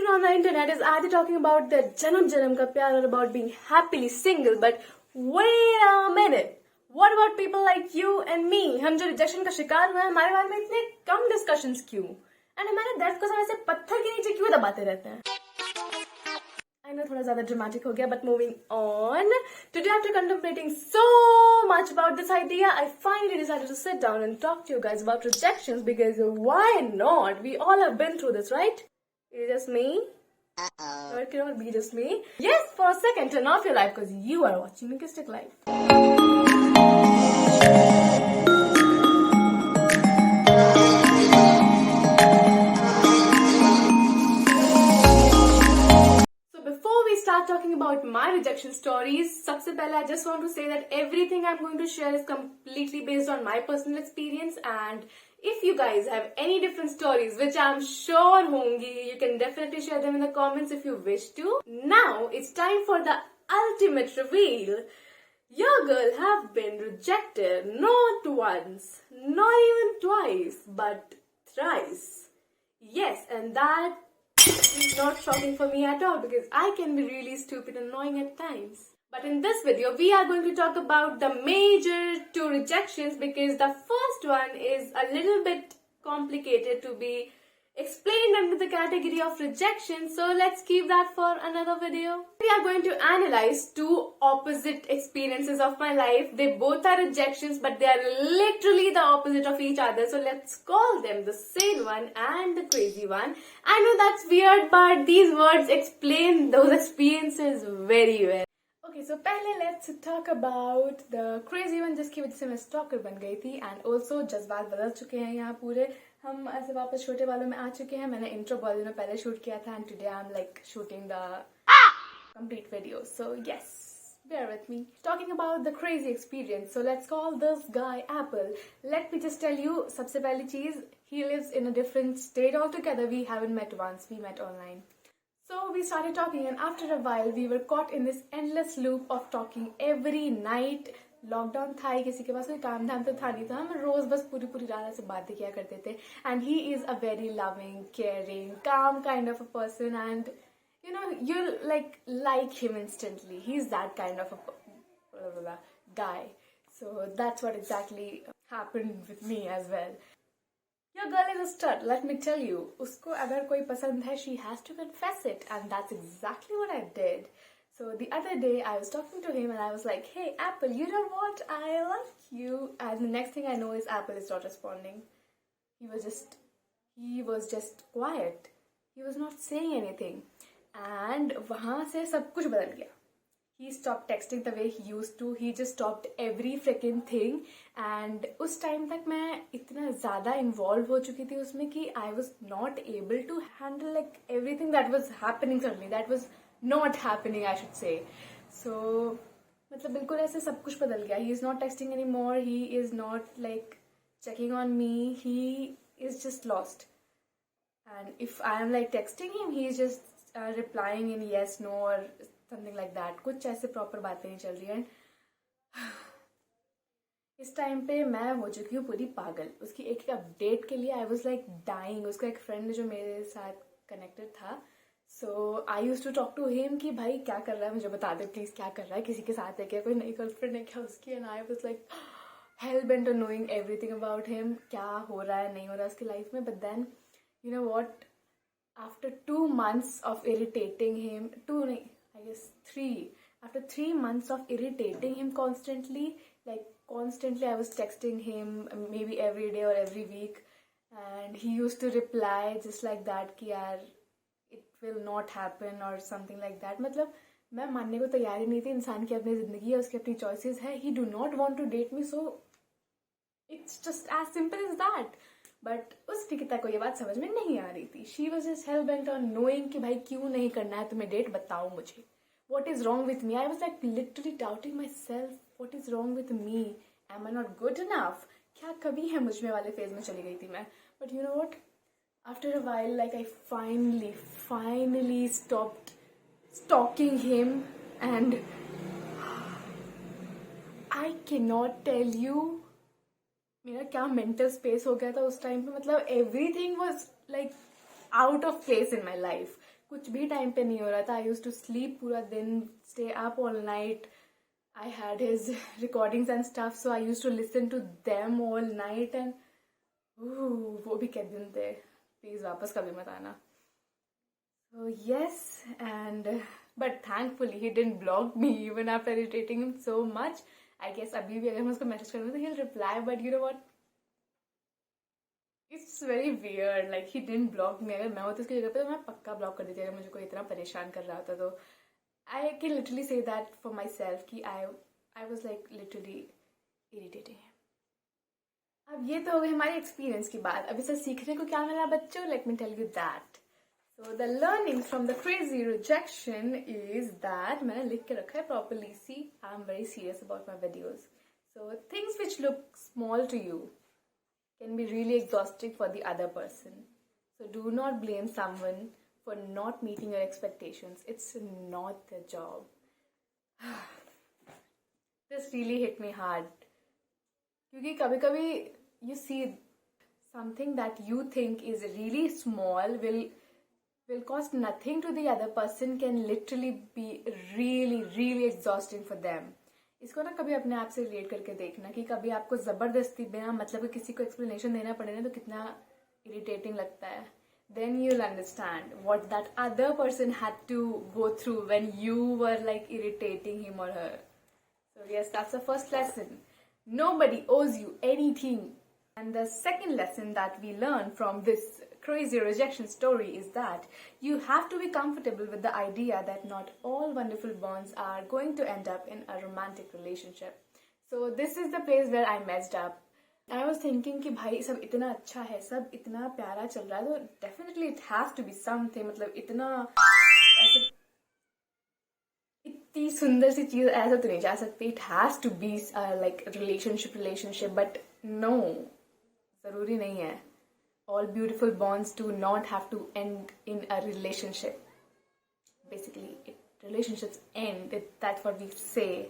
seen on the internet is either talking about the janam ka pyar or about being happily single, but wait a minute. What about people like you and me? हम जो rejection का शिकार हुए हैं, हमारे बारे में इतने कम डिस्कशंस क्यों? एंड हमारे दर्द को समय से पत्थर के नीचे क्यों दबाते रहते हैं? I know थोड़ा ज़्यादा ड्रामेटिक हो गया, but moving on. Today, after contemplating so much about this idea, I finally decided to sit down and talk to you guys about rejections, because why not? We all have been through this, right? Is it just me? Or it cannot be just me. Yes, for a second, turn off your life because you are watching Nikisticlife. Start talking about my rejection stories. सबसे पहले I just want to say that everything I'm going to share is completely based on my personal experience, and if you guys have any different stories, which I'm sure होंगी, you can definitely share them in the comments if you wish to. Now it's time for the ultimate reveal. Your girl have been rejected not once, not even twice, but thrice. Yes, and that is not shocking for me at all, because I can be really stupid and annoying at times. But in this video, we are going to talk about the major two rejections, because the first one is a little bit complicated to be explained under the category of rejection, so let's keep that for another video. We are going to analyze two opposite experiences of my life. They both are rejections, but they are literally the opposite of each other, so let's call them the sane one and the crazy one. I know that's weird, but these words explain those experiences very well. Okay, so पहले let's talk about the crazy one जिसकी वजह से मैं stalker बन गई थी, and also जज्बात बदल चुके हैं यहाँ पूरे. हम ऐसे वापस छोटे वालों में आ चुके हैं. मैंने इंट्रो बहुत दिनों पहले शूट किया था, and today I'm like shooting the complete video. So yes, bear with me. Talking about the crazy experience, so let's call this guy Apple. Let me just tell you, सबसे पहली चीज, he lives in a different state altogether. We haven't met once. We met online. So we started talking, and after a while we were caught in this endless loop of talking every night. Lockdown था ही, किसी के पास कोई काम धाम तो था नहीं, था हम रोज बस पूरी पूरी रात ऐसे बातें किया करते थे. And he is a very loving, caring, calm kind of a person, and you know, you like him instantly. He's that kind of a guy. So that's what exactly happened with me as well. Your girl is a stud, let me tell you. Usko agar koi pasand hai, she has to confess it, and that's exactly what I did. So the other day I was talking to him and I was like, hey Apple, you know what, I like you. And the next thing I know is Apple is not responding. He was just quiet. He was not saying anything. And वहाँ से सब कुछ बदल गया. He stopped texting the way he used to. He just stopped every freaking thing. And उस time तक मैं इतना ज़्यादा involved हो चुकी थी उसमें कि I was not able to handle like everything that was happening suddenly. That was not happening, I should say. So मतलब बिल्कुल ऐसे सब कुछ बदल गया. He is not texting anymore. He is not like checking on me. He is just lost. And if I am like texting him, he is just replying in yes, no or something like that. कुछ ऐसे proper बातें नहीं चल रही हैं. इस time पे मैं हो चुकी हूँ पूरी पागल. उसकी एक अपडेट के लिए I was like dying. उसका एक फ्रेंड जो मेरे साथ कनेक्टेड था, so I used to talk to him कि भाई क्या कर रहा है, मुझे बता दे प्लीज, क्या कर रहा है, किसी के साथ है क्या, कोई नई गर्लफ्रेंड है क्या उसकी. and I was like hell bent on knowing everything about him, क्या हो रहा है नहीं हो रहा है उसकी लाइफ में. But then you know what, after 2 months of irritating him, after 3 months of irritating him constantly, I was texting him maybe every day or every week, and he used to reply just like that कि यार it will not happen or something like that. मतलब मैं मानने को तैयार ही नहीं थी. इंसान की अपनी जिंदगी है, उसकी अपनी चॉइसेस है. He do not want to date me, so it's just as simple as that. But उस निकिता को ये बात समझ में नहीं आ रही थी. She was just hell bent on knowing कि भाई क्यों नहीं करना है तुम्हें डेट, बताओ मुझे. What is wrong with me? I was like literally doubting myself. What is wrong with me? Am I not good enough? क्या कभी है मुझ में वाले फेज में चली गई थी मैं. But you know what? After a while, like I finally stopped stalking him, and I cannot tell you मेरा क्या mental space हो गया था उस टाइम पे. मतलब everything was like out of place in my life. कुछ भी टाइम पे नहीं हो रहा था. I used to sleep पूरा दिन, stay up all night. I had his recordings and stuff, so I used to listen to them all night and वो भी क्या दिन थे. Please वापस कभी मत आना. So yes, and but thankfully he didn't block me even after irritating him so much. I guess अभी भी अगर मैं उसको मैसेज करूँगा तो he'll reply, but you know what? It's very weird. Like he didn't block me. अगर मैं होती उसकी जगह पे तो मैं पक्का ब्लॉक कर देती अगर मुझे कोई इतना परेशान कर रहा होता तो. I can literally say that for myself कि I was like literally irritating him. अब ये तो हो गई हमारी एक्सपीरियंस की बात. अब इसे सीखने को क्या मिला बच्चों? Let me tell you that. So the learnings from the crazy rejection is that मैंने लिख के रखा है properly. See, I'm very serious about my videos. So things which look small to you can be really exhausting for the other person. So do not blame someone for not meeting your expectations. It's not their job. This really hit me hard. क्योंकि कभी कभी you see something that you think is really small will cost nothing to the other person can literally be really exhausting for them. इसको ना कभी अपने आप से relate करके देखना कि कभी आपको जबरदस्ती बिना मतलब कि किसी को एक्सप्लेनेशन देना पड़े ना तो कितना इरिटेटिंग लगता है. Then you'll understand what that other person had to go through when you were like irritating him or her. So yes, that's the first lesson. Nobody owes you anything. And the second lesson that we learn from this crazy rejection story is that you have to be comfortable with the idea that not all wonderful bonds are going to end up in a romantic relationship. So this is the place where I messed up. I was thinking कि भाई सब इतना अच्छा है, सब इतना प्यारा चल रहा है तो definitely it has to be something. मतलब इतना ऐसे इतनी सुंदर सी चीज ऐसा तो नहीं जा सकती. It has to be like relationship, but no, जरूरी नहीं है. All beautiful bonds do not have to end in a relationship. Basically, relationships end. That's what we say.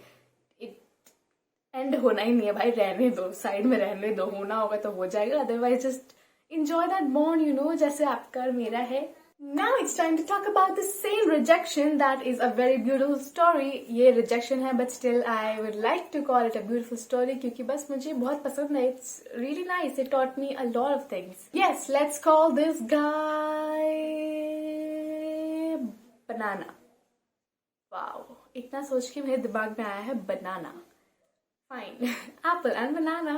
End होना ही नहीं है भाई, रहने दो, साइड में रहने दो. होना होगा तो हो जाएगा, otherwise just enjoy that bond, you know, जैसे आपका और मेरा है. Now it's time to talk about the same rejection that is a very beautiful story. ये rejection है but still I would like to call it a beautiful story क्योंकि बस मुझे बहुत पसंद है. It's really nice. It taught me a lot of things. Yes, let's call this guy banana. Wow, इतना सोच के मेरे दिमाग में आया है banana. Fine, apple and banana.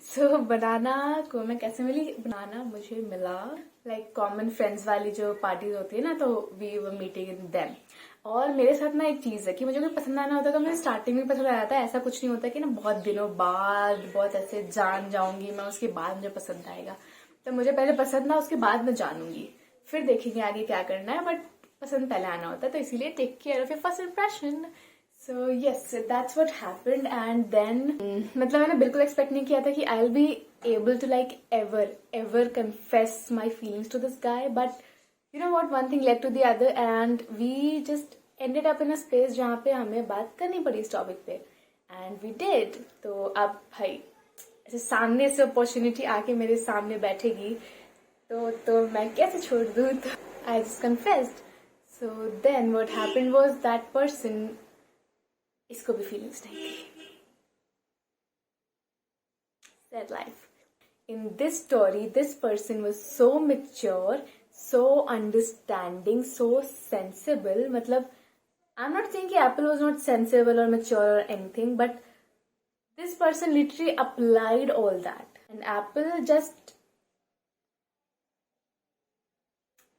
So banana को मैं कैसे मिली? Banana मुझे मिला like common friends वाली जो parties होती है ना, तो we were meeting in them. और मेरे साथ ना एक चीज है कि मुझे कोई पसंद आना होता है तो मुझे स्टार्टिंग में पसंद आया था. ऐसा कुछ नहीं होता कि ना बहुत दिनों बाद बहुत ऐसे जान जाऊंगी मैं, उसके बाद मुझे पसंद आएगा. तो मुझे पहले पसंद ना, उसके बाद मैं जानूंगी, फिर देखेंगे आगे क्या करना है. बट पसंद पहले आना होता है, तो इसीलिए take care of your first impression. So yes, that's what happened. And then मतलब मैंने बिल्कुल एक्सपेक्ट नहीं किया था कि I'll be able to like ever confess my feelings to this guy. But you know what, one thing led to the other and we just ended up in a space जहाँ पे हमें बात करनी पड़ी इस टॉपिक पे. And we did. तो अब भाई ऐसे सामने से अपॉर्चुनिटी आके मेरे सामने बैठेगी तो मैं कैसे छोड़ दूँ. तो I just confessed. So then what happened was that person, इसको भी फीलिंग्स नहीं थी. Sad life. In this story, this person was so mature, so understanding, so sensible. मतलब I'm not saying कि Apple was not sensible or mature or anything, but this person literally applied all that. And Apple just,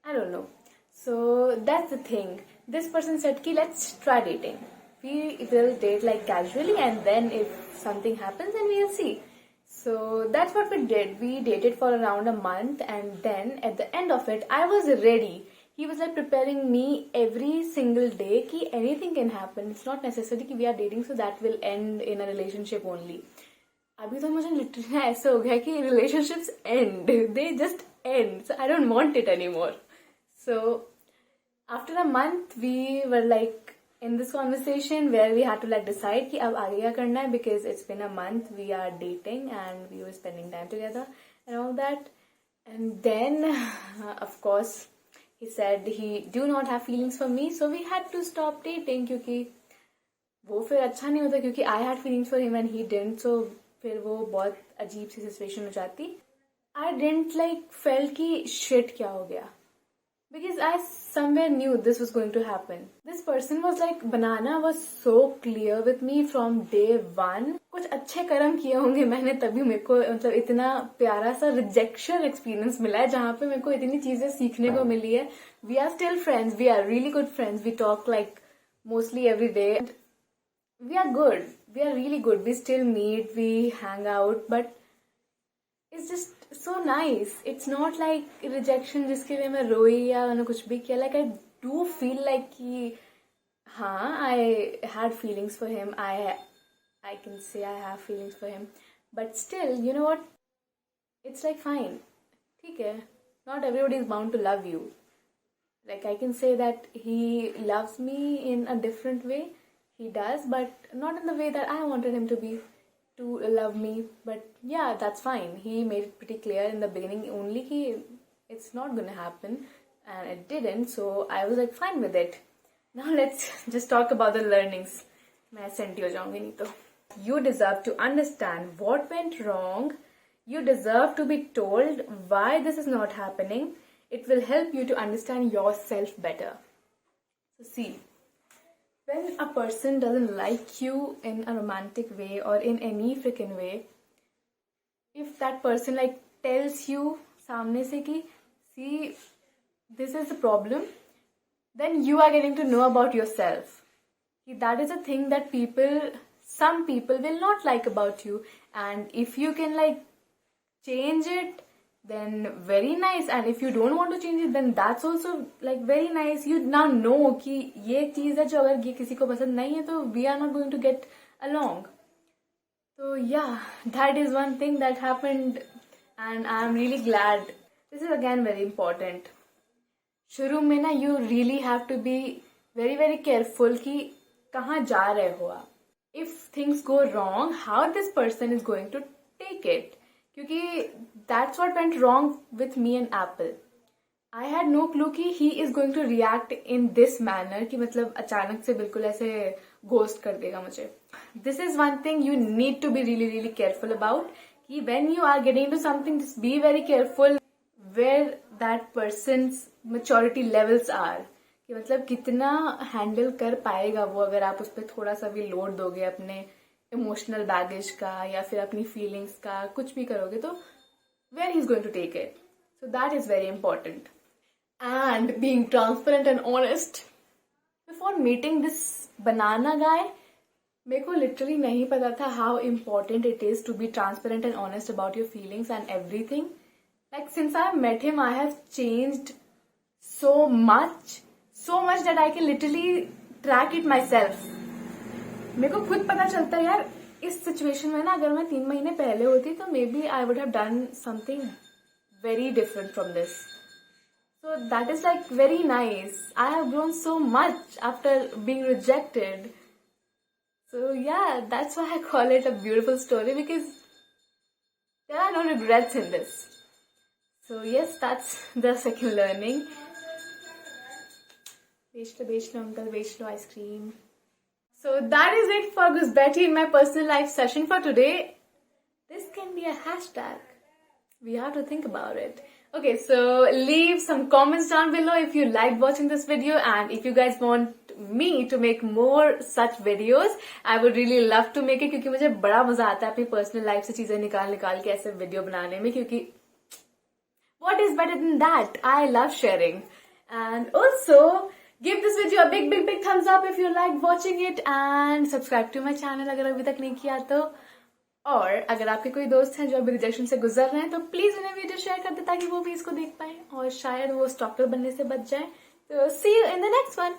I don't know. So that's the thing. This person said कि let's try dating. We will date like casually and then if something happens then we'll see. So that's what we did. We dated for around a month and then at the end of it I was ready. He was like preparing me every single day कि anything can happen. It's not necessary कि we are dating so that will end in a relationship only. अभी तो मुझे literally ऐसा हो गया कि relationships end. They just end. So I don't want it anymore. So after a month we were like in this conversation where we had to like decide कि अब आगे क्या करना है, because it's been a month we are dating and we were spending time together and all that. And then of course he said he do not have feelings for me, so we had to stop dating, क्योंकि वो फिर अच्छा नहीं होता, क्योंकि I had feelings for him and he didn't, so फिर वो बहुत अजीब सी सिचुएशन हो जाती. I didn't felt कि shit क्या हो गया, because I somewhere knew this was going to happen. This person was banana was so clear with me from day one. कुछ अच्छे कर्म किए होंगे मैंने, तभी मेरे को मतलब इतना प्यारा सा रिजेक्शन एक्सपीरियंस मिला है, जहाँ पे मेरे को इतनी चीजें सीखने को मिली है. We are still friends. We are really good friends. We talk mostly every day. And we are good. We are really good. We still meet. We hang out. But it's just so nice. It's not like rejection जिसके लिए मैं रोई या मैंने कुछ भी किया. I do feel कि हाँ, I had feelings for him. I can say I have feelings for him. But still, you know what? It's fine. ठीक है. Not everybody is bound to love you. I can say that he loves me in a different way. He does, but not in the way that I wanted him to love me. But yeah, that's fine. He made it pretty clear in the beginning only it's not gonna happen, and it didn't, so I was fine with it. Now let's just talk about the learnings. मैं senti हो जाऊंगी नहीं तो. You deserve to understand what went wrong. You deserve to be told why this is not happening. It will help you to understand yourself better. So see, when a person doesn't like you in a romantic way or in any freaking way, if that person tells you सामने से कि see, this is the problem, then you are getting to know about yourself. That is a thing that some people will not like about you, and if you can change it, then very nice, and if you don't want to change it, then that's also very nice. You now know कि ये चीज है जो अगर ये किसी को पसंद नहीं है तो we are not going to get along. So yeah, that is one thing that happened, and I am really glad. This is again very important. शुरू में ना you really have to be very very careful कि कहाँ जा रहे हो आप. If things go wrong, how this person is going to take it. क्योंकि that's what went wrong with me and Apple. I had no clue कि he is going to react in this manner, कि मतलब अचानक से बिल्कुल ऐसे ghost कर देगा मुझे. This is one thing you need to be really really careful about. कि when you are getting into something, just be very careful where that person's maturity levels are. कि मतलब कितना हैंडल कर पाएगा वो अगर आप उस पर थोड़ा सा भी लोड दोगे अपने इमोशनल बैगेज का या फिर अपनी फीलिंग्स का, कुछ भी करोगे तो where he's going to take it. So that is very important. And being transparent and honest. Before meeting this banana guy, मेरे को literally नहीं पता था how important it is to be transparent and honest about your feelings and everything. Since I have met him, I have changed so much that I can literally track it myself. मेरे को खुद पता चलता है यार, इस situation में ना अगर मैं 3 महीने पहले होती तो maybe I would have done something very different from this. So that is very nice. I have grown so much after being rejected. So yeah, that's why I call it a beautiful story, because there are no regrets in this. So yes, that's the second learning. बेच लो uncle, बेच लो ice cream. So that is it for Gus Betty in my personal life session for today. This can be a hashtag. We have to think about it. Okay, so leave some comments down below if you liked watching this video, and if you guys want me to make more such videos, I would really love to make it, क्योंकि मुझे बड़ा मजा आता है अपनी personal life से चीजें निकाल के ऐसे video बनाने में, क्योंकि what is better than that? I love sharing. And also, give this video a big thumbs up if you liked watching it, and subscribe to my channel अगर अभी तक नहीं किया तो. और अगर आपके कोई दोस्त हैं जो अभी रिजेक्शन से गुजर रहे हैं तो प्लीज उन्हें वीडियो शेयर कर दे ताकि वो भी इसको देख पाए और शायद वो स्टॉकर बनने से बच जाए. तो see you in the next one.